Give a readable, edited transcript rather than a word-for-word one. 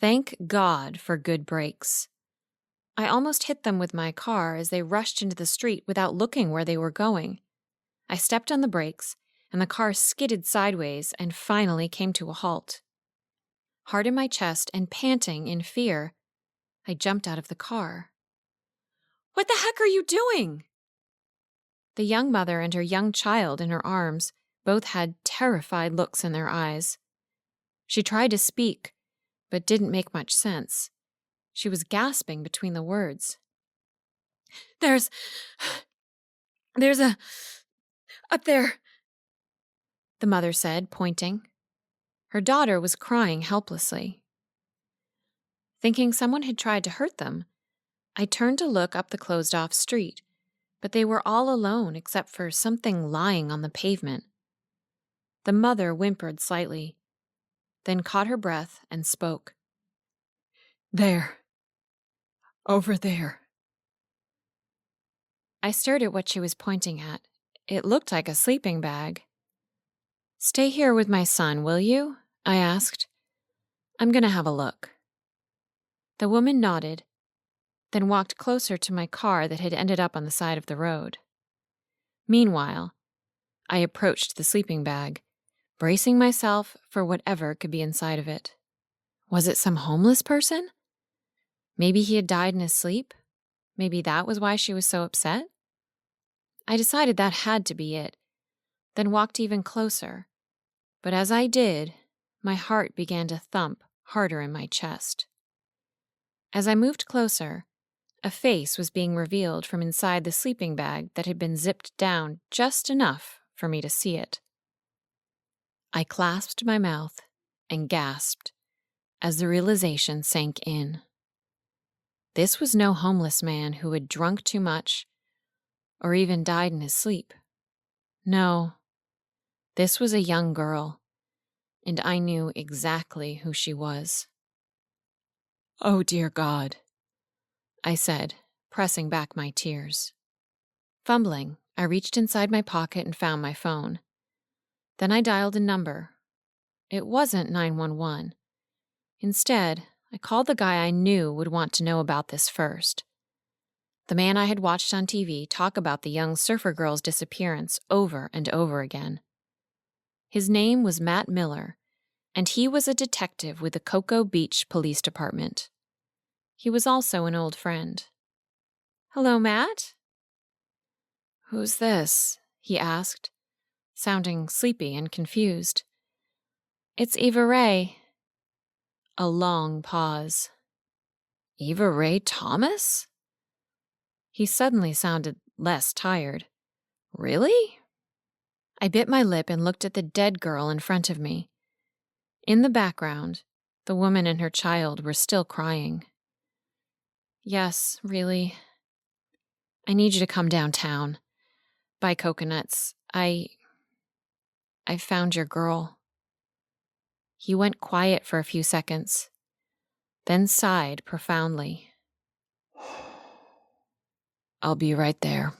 Thank God for good brakes. I almost hit them with my car as they rushed into the street without looking where they were going. I stepped on the brakes, and the car skidded sideways and finally came to a halt. Hard in my chest and panting in fear, I jumped out of the car. "What the heck are you doing?" The young mother and her young child in her arms both had terrified looks in their eyes. She tried to speak, but didn't make much sense. She was gasping between the words. There's up there," the mother said, pointing. Her daughter was crying helplessly. Thinking someone had tried to hurt them, I turned to look up the closed-off street, but they were all alone except for something lying on the pavement. The mother whimpered slightly, then caught her breath and spoke. "There. Over there." I stared at what she was pointing at. It looked like a sleeping bag. "Stay here with my son, will you?" I asked. "I'm going to have a look." The woman nodded, then walked closer to my car that had ended up on the side of the road. Meanwhile, I approached the sleeping bag, bracing myself for whatever could be inside of it. Was it some homeless person? Maybe he had died in his sleep? Maybe that was why she was so upset? I decided that had to be it, then walked even closer. But as I did, my heart began to thump harder in my chest. As I moved closer, a face was being revealed from inside the sleeping bag that had been zipped down just enough for me to see it. I clasped my mouth and gasped as the realization sank in. This was no homeless man who had drunk too much or even died in his sleep. No, this was a young girl, and I knew exactly who she was. "Oh, dear God," I said, pressing back my tears. Fumbling, I reached inside my pocket and found my phone. Then I dialed a number. It wasn't 911. Instead, I called the guy I knew would want to know about this first. The man I had watched on TV talk about the young surfer girl's disappearance over and over again. His name was Matt Miller, and he was a detective with the Cocoa Beach Police Department. He was also an old friend. "Hello, Matt?" "Who's this?" he asked, sounding sleepy and confused. "It's Eva Ray." A long pause. "Eva Ray Thomas?" He suddenly sounded less tired. "Really?" I bit my lip and looked at the dead girl in front of me. In the background, the woman and her child were still crying. "Yes, really. I need you to come downtown. Buy coconuts. I found your girl." He went quiet for a few seconds, then sighed profoundly. "I'll be right there."